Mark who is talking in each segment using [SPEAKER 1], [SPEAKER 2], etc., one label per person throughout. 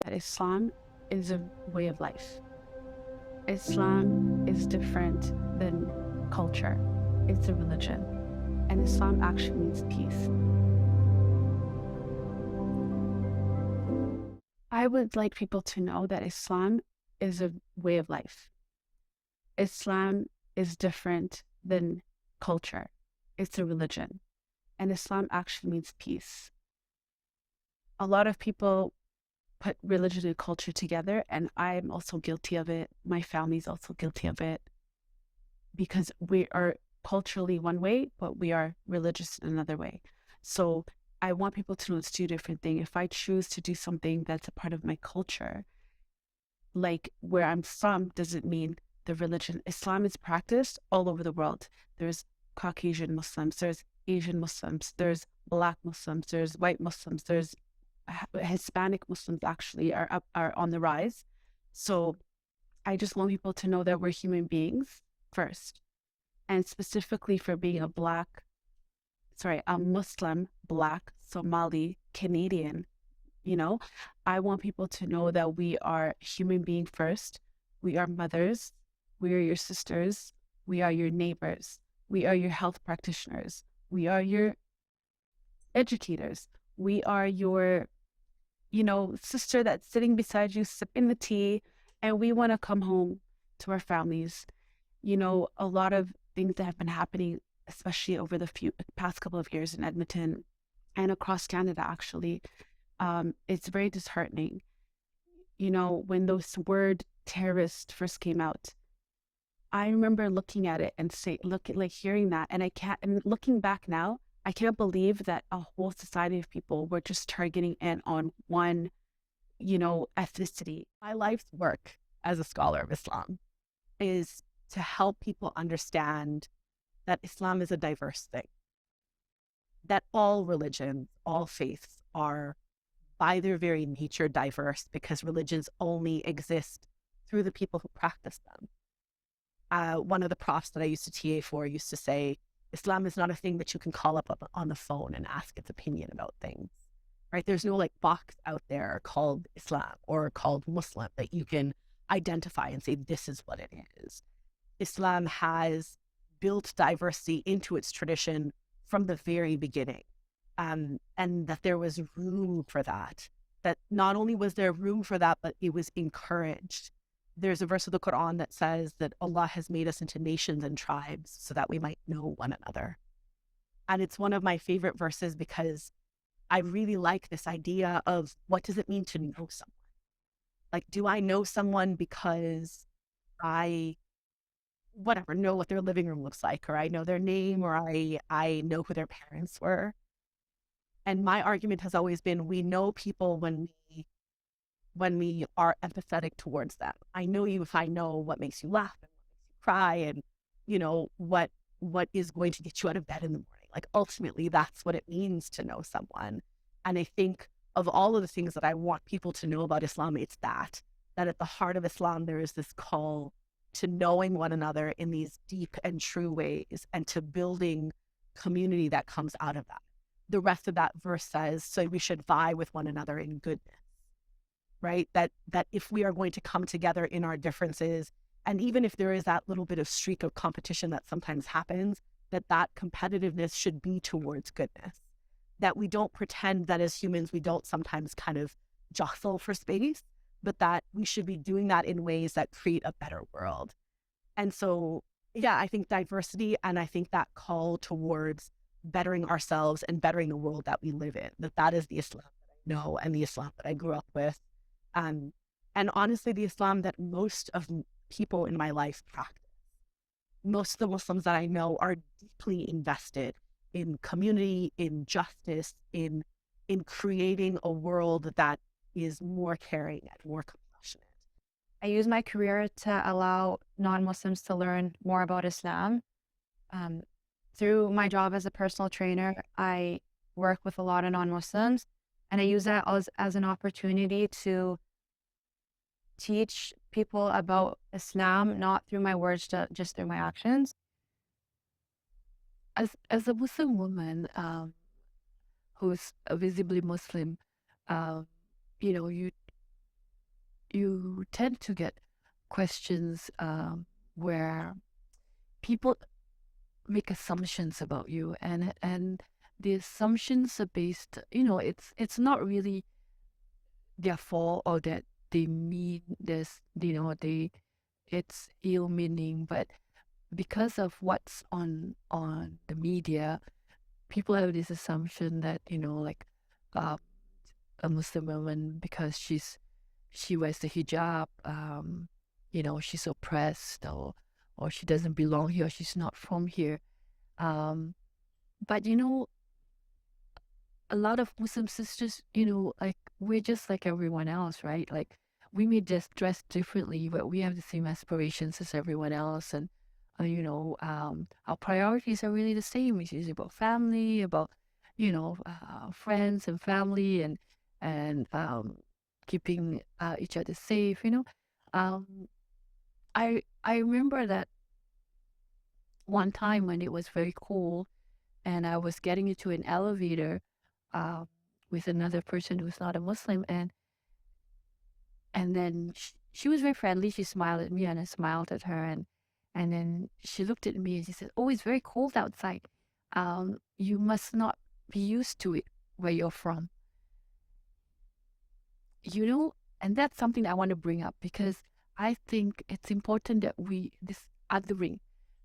[SPEAKER 1] that Islam is a way of life. Islam is different than culture. It's a religion. And Islam actually means peace. I would like people to know that Islam is a way of life. Islam is different than culture. It's a religion. And Islam actually means peace. A lot of people put religion and culture together, and I'm also guilty of it. My family's also guilty of it, because we are culturally one way, but we are religious in another way. So I want people to know it's two different things. If I choose to do something that's a part of my culture, like where I'm from, doesn't mean the religion. Islam is practiced all over the world. There's Caucasian Muslims, there's Asian Muslims, there's Black Muslims, there's white Muslims, there's Hispanic Muslims actually are on the rise. So I just want people to know that we're human beings first. And specifically for being a Muslim, Black, Somali, Canadian, I want people to know that we are human being first. We are mothers. We are your sisters. We are your neighbors. We are your health practitioners. We are your educators. We are your sister that's sitting beside you, sipping the tea, and we want to come home to our families. A lot of things that have been happening, especially over the past couple of years in Edmonton and across Canada, actually, it's very disheartening. When those word terrorist first came out, I remember looking at it and hearing that, and looking back now, I can't believe that a whole society of people were just targeting in on one, ethnicity.
[SPEAKER 2] My life's work as a scholar of Islam is to help people understand that Islam is a diverse thing, that all religions, all faiths are by their very nature diverse, because religions only exist through the people who practice them. One of the profs that I used to TA for used to say, Islam is not a thing that you can call up on the phone and ask its opinion about things, right? There's no box out there called Islam or called Muslim that you can identify and say, this is what it is. Islam has built diversity into its tradition from the very beginning, and that there was room for that. That not only was there room for that, but it was encouraged. There's a verse of the Quran that says that Allah has made us into nations and tribes so that we might know one another. And it's one of my favorite verses because I really like this idea of, what does it mean to know someone? Do I know someone because I know what their living room looks like, or I know their name, or I know who their parents were? And my argument has always been, we know people when we are empathetic towards them. I know you if I know what makes you laugh and what makes you cry, and what is going to get you out of bed in the morning. Ultimately, that's what it means to know someone. And I think of all of the things that I want people to know about Islam, it's that at the heart of Islam, there is this call to knowing one another in these deep and true ways, and to building community that comes out of that. The rest of that verse says, so we should vie with one another in goodness, right? That if we are going to come together in our differences, and even if there is that little bit of streak of competition that sometimes happens, that competitiveness should be towards goodness. That we don't pretend that as humans, we don't sometimes kind of jostle for space, but that we should be doing that in ways that create a better world. And so, yeah, I think diversity, and I think that call towards bettering ourselves and bettering the world that we live in, that is the Islam that I know and the Islam that I grew up with. And honestly, the Islam that most of people in my life practice. Most of the Muslims that I know are deeply invested in community, in justice, in creating a world that is more caring and more compassionate.
[SPEAKER 3] I use my career to allow non-Muslims to learn more about Islam. Through my job as a personal trainer, I work with a lot of non-Muslims, and I use that as an opportunity to teach people about Islam, not through my words, just through my actions.
[SPEAKER 4] As a Muslim woman who's visibly Muslim, you you tend to get questions where people make assumptions about you, and the assumptions are based, it's not really their fault or that they mean this, it's ill meaning, but because of what's on the media, people have this assumption that, like, uh, a Muslim woman, because she wears the hijab, she's oppressed, or she doesn't belong here, or she's not from here. But a lot of Muslim sisters, like, we're just like everyone else, right? Like, we may just dress differently, but we have the same aspirations as everyone else. And, our priorities are really the same. It's usually about family, about, friends and family, and keeping each other safe, Um, I remember that one time when it was very cold and I was getting into an elevator uh, with another person who's not a Muslim, and then she was very friendly. She smiled at me, and I smiled at her, and then she looked at me and she said, "Oh, it's very cold outside. You must not be used to it where you're from." And that's something I want to bring up, because I think it's important that this othering,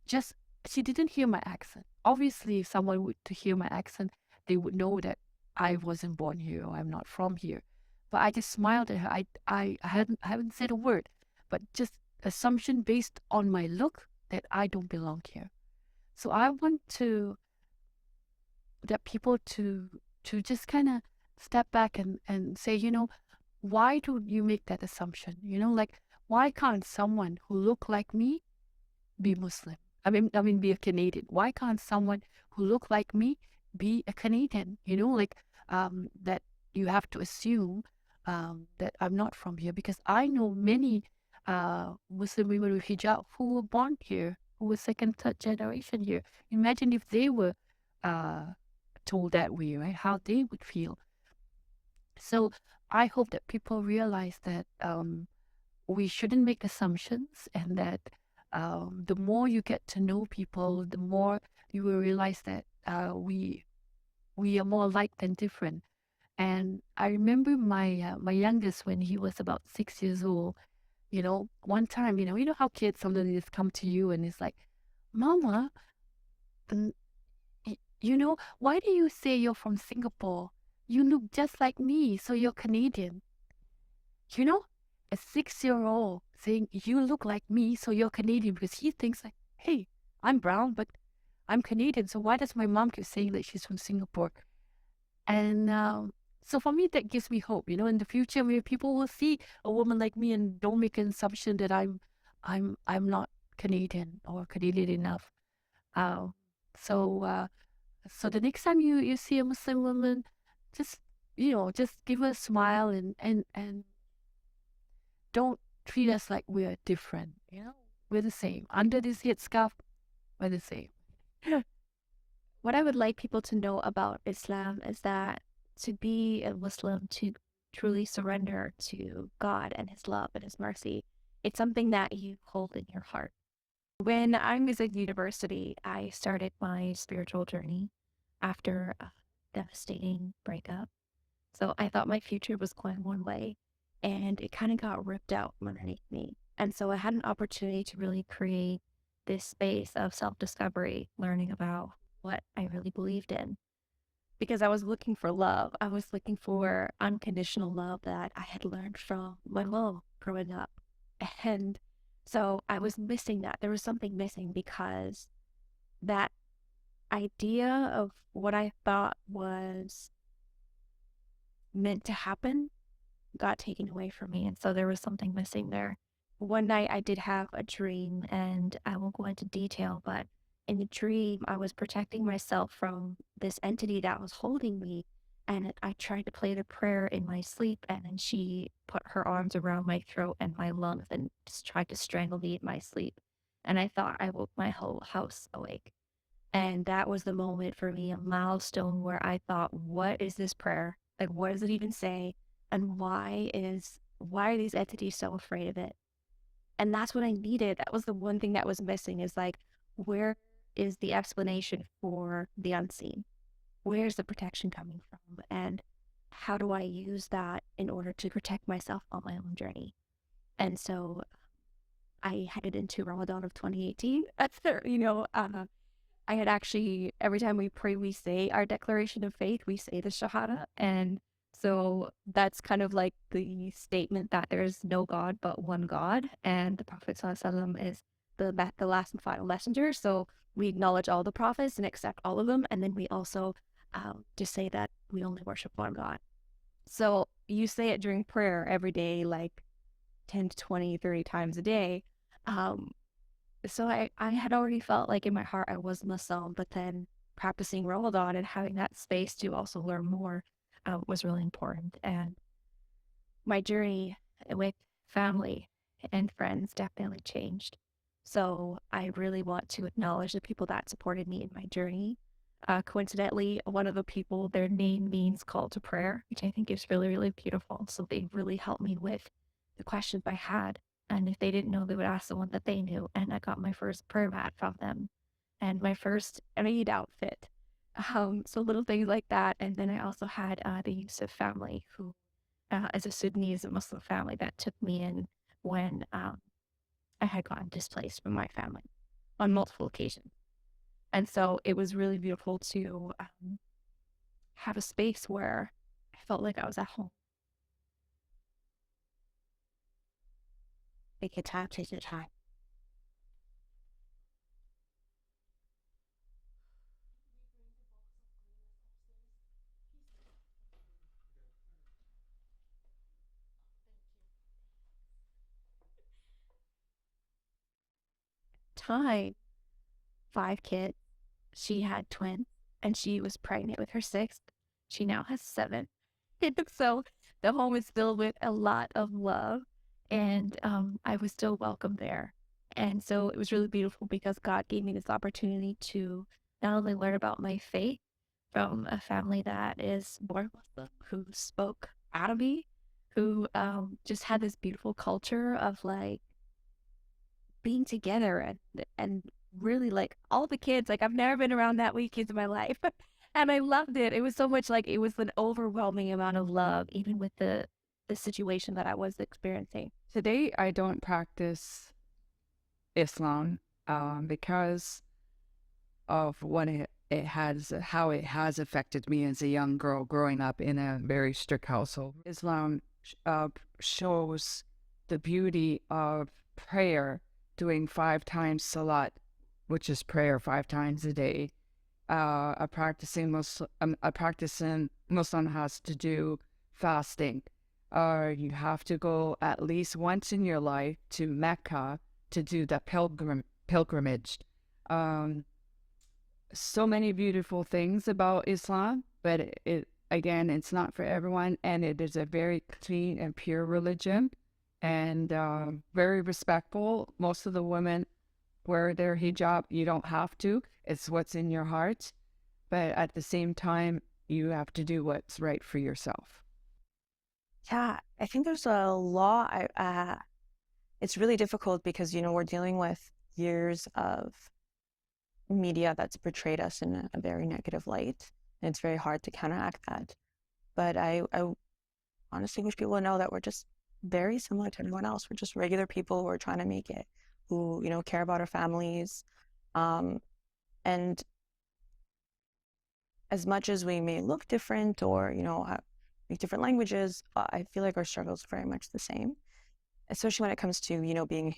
[SPEAKER 4] just, she didn't hear my accent. Obviously, if someone would to hear my accent, they would know that I wasn't born here or I'm not from here. But I just smiled at her. I haven't said a word, but just assumption based on my look that I don't belong here. So I want to that people to just kind of step back and say, why do you make that assumption? Like, why can't someone who look like me be Muslim? I mean, be a Canadian. Why can't someone who look like me be a Canadian? Like, that you have to assume that I'm not from here, because I know many Muslim women with hijab who were born here, who were second, third generation here. Imagine if they were uh, told that way, right? How they would feel. So I hope that people realize that we shouldn't make assumptions, and that the more you get to know people, the more you will realize that we are more alike than different. And I remember my youngest, when he was about 6 years old. One time, you know how kids sometimes just come to you and it's like, "Mama, mm, why do you say you're from Singapore? You look just like me, so you're Canadian." You know, a 6-year-old saying, "You look like me, so you're Canadian," because he thinks like, "Hey, I'm brown, but I'm Canadian, so why does my mom keep saying that she's from Singapore?" And so for me, that gives me hope. In the future, maybe people will see a woman like me and don't make an assumption that I'm not Canadian or Canadian enough. Uh, so so the next time you see a Muslim woman, just just give her a smile, and don't treat us like we're different. We're the same. Under this headscarf, we're the same.
[SPEAKER 3] What I would like people to know about Islam is that to be a Muslim, to truly surrender to God and His love and His mercy, it's something that you hold in your heart. When I was at university, I started my spiritual journey after a devastating breakup. So I thought my future was going one way, and it kind of got ripped out from underneath me. And so I had an opportunity to really create this space of self-discovery, learning about what I really believed in. Because I was looking for love. I was looking for unconditional love that I had learned from my mom growing up. And so I was missing that. There was something missing, because that idea of what I thought was meant to happen got taken away from me. And so there was something missing there. One night I did have a dream, and I won't go into detail, but in the dream, I was protecting myself from this entity that was holding me. And I tried to play the prayer in my sleep, and then she put her arms around my throat and my lungs and just tried to strangle me in my sleep. And I thought I woke my whole house awake. And that was the moment for me, a milestone, where I thought, what is this prayer? Like, what does it even say? And why are these entities so afraid of it? And that's what I needed. That was the one thing that was missing, is like, where is the explanation for the unseen? Where's the protection coming from? And how do I use that in order to protect myself on my own journey? And so I headed into Ramadan of 2018. I had actually, every time we pray, we say our declaration of faith, we say the Shahada. And so that's kind of like the statement that there is no God but one God. And the Prophet ﷺ is the last and final messenger. So we acknowledge all the prophets and accept all of them. And then we also just say that we only worship one God. So you say it during prayer every day, like 10 to 20, 30 times a day. So I had already felt like in my heart I was Muslim, but then practicing Ramadan and having that space to also learn more was really important. And my journey with family and friends definitely changed. So I really want to acknowledge the people that supported me in my journey. Coincidentally, one of the people, their name means call to prayer, which I think is really, really beautiful. So they really helped me with the questions I had. And if they didn't know, they would ask someone that they knew. And I got my first prayer mat from them and my first Eid outfit. So little things like that. And then I also had the Yusuf family, who is a Sudanese Muslim family that took me in when I had gotten displaced from my family on multiple occasions. And so it was really beautiful to have a space where I felt like I was at home.
[SPEAKER 5] Take your time, take your time.
[SPEAKER 3] Time, 5 kids. She had twins and she was pregnant with her 6th. She now has 7. So the home is filled with a lot of love, and I was still welcome there. And so it was really beautiful because God gave me this opportunity to not only learn about my faith from a family that is born Muslim, who spoke Arabic, who just had this beautiful culture of like being together and really like all the kids. Like I've never been around that many kids in my life. And I loved it. It was so much like, it was an overwhelming amount of love, even with the situation that I was experiencing.
[SPEAKER 6] Today, I don't practice Islam because of what it has, how it has affected me as a young girl growing up in a very strict household. Islam shows the beauty of prayer, doing 5 times salat, which is prayer 5 times a day. A practicing Muslim has to do fasting. You have to go at least once in your life to Mecca to do the pilgrimage. So many beautiful things about Islam, but it's not for everyone, and it is a very clean and pure religion, and very respectful. Most of the women wear their hijab. You don't have to. It's what's in your heart. But at the same time, you have to do what's right for yourself.
[SPEAKER 5] Yeah, I think there's a law. It's really difficult because, we're dealing with years of media that's portrayed us in a very negative light. And it's very hard to counteract that. But I honestly wish people would know that we're just very similar to everyone else. We're just regular people who are trying to make it, who, care about our families. And as much as we may look different or, speak different languages, I feel like our struggle is very much the same, especially when it comes to, being a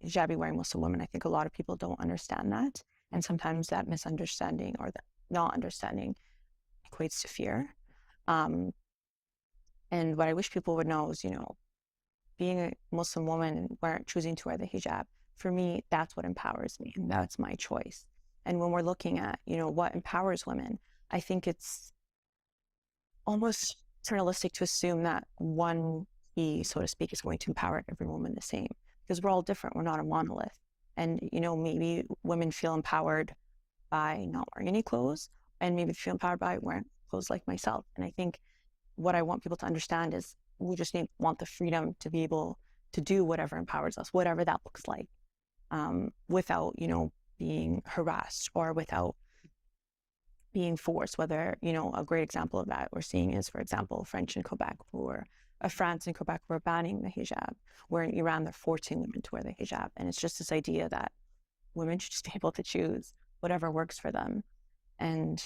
[SPEAKER 5] hijabi wearing Muslim women. I think a lot of people don't understand that. And sometimes that misunderstanding or that not understanding equates to fear. And what I wish people would know is, being a Muslim woman and choosing to wear the hijab, for me, that's what empowers me, and that's my choice. And when we're looking at, what empowers women, I think it's almost paternalistic to assume that one key, so to speak, is going to empower every woman the same, because we're all different. We're not a monolith. And, maybe women feel empowered by not wearing any clothes, and maybe feel empowered by wearing clothes like myself. And I think what I want people to understand is we just want the freedom to be able to do whatever empowers us, whatever that looks like, without, being harassed or without being forced. Whether, a great example of that we're seeing is, for example, France and Quebec who are banning the hijab, where in Iran they're forcing women to wear the hijab. And it's just this idea that women should just be able to choose whatever works for them. And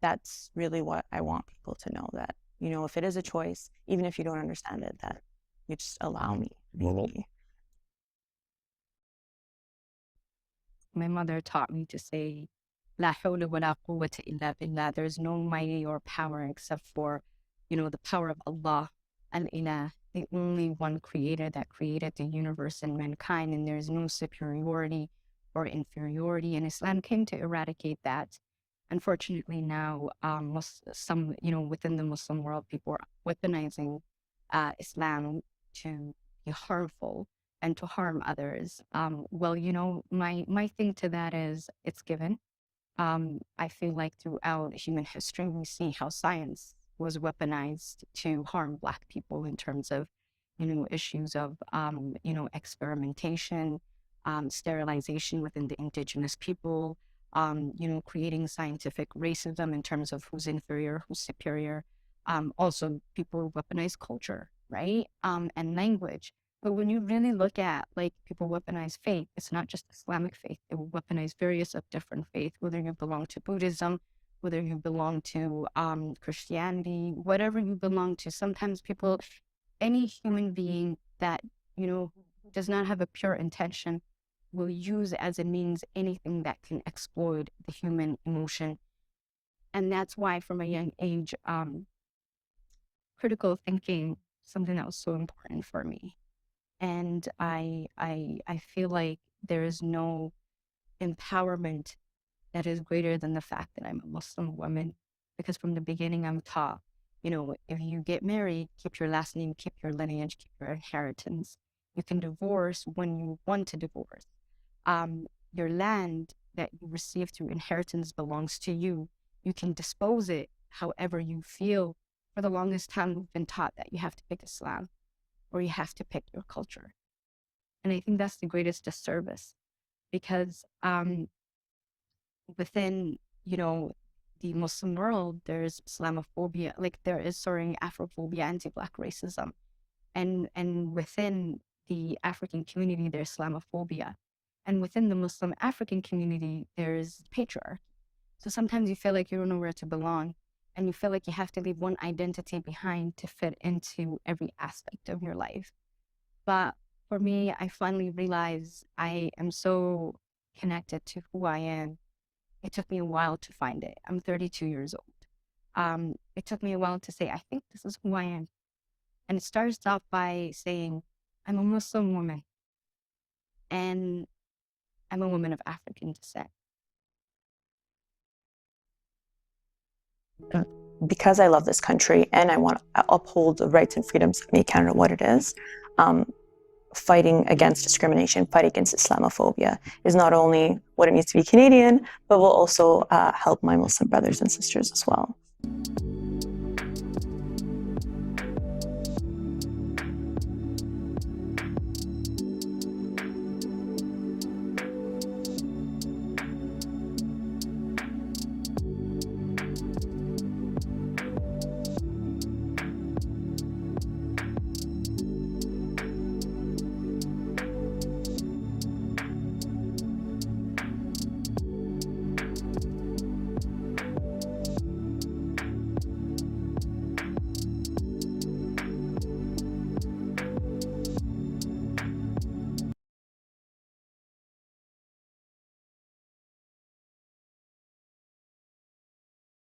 [SPEAKER 5] that's really what I want people to know, that, if it is a choice, even if you don't understand it, that you just allow me to be me.
[SPEAKER 3] My mother taught me to say, La hawla wa la quwwata illa billah. There's no mighty or power except for, the power of Allah, al-ilah, the only one creator that created the universe and mankind, and there's no superiority or inferiority. And Islam came to eradicate that. Unfortunately, now within the Muslim world, people are weaponizing Islam to be harmful and to harm others. My thing to that is, it's given. I feel like throughout human history, we see how science was weaponized to harm Black people in terms of, issues of, experimentation, sterilization within the indigenous people, creating scientific racism in terms of who's inferior, who's superior. Also, people weaponize culture, right? And language. But when you really look at, people weaponize faith, it's not just Islamic faith. They will weaponize various of different faiths, whether you belong to Buddhism, whether you belong to Christianity, whatever you belong to. Sometimes any human being that, does not have a pure intention will use as a means anything that can exploit the human emotion. And that's why from a young age, critical thinking, something that was so important for me. And I feel like there is no empowerment that is greater than the fact that I'm a Muslim woman, because from the beginning I'm taught, if you get married, keep your last name, keep your lineage, keep your inheritance. You can divorce when you want to divorce. Your land that you receive through inheritance belongs to you. You can dispose it however you feel. For the longest time, we've been taught that you have to pick Islam, or you have to pick your culture. And I think that's the greatest disservice, because within, the Muslim world, there's Islamophobia, Afrophobia, anti-Black racism. And within the African community, there's Islamophobia. And within the Muslim African community, there's patriarchy. So sometimes you feel like you don't know where to belong, and you feel like you have to leave one identity behind to fit into every aspect of your life. But for me, I finally realized I am so connected to who I am. It took me a while to find it. I'm 32 years old. It took me a while to say, I think this is who I am. And it starts off by saying, I'm a Muslim woman, and I'm a woman of African descent.
[SPEAKER 5] Because I love this country and I want to uphold the rights and freedoms that make Canada what it is, fighting against discrimination, fighting against Islamophobia is not only what it means to be Canadian, but will also help my Muslim brothers and sisters as well.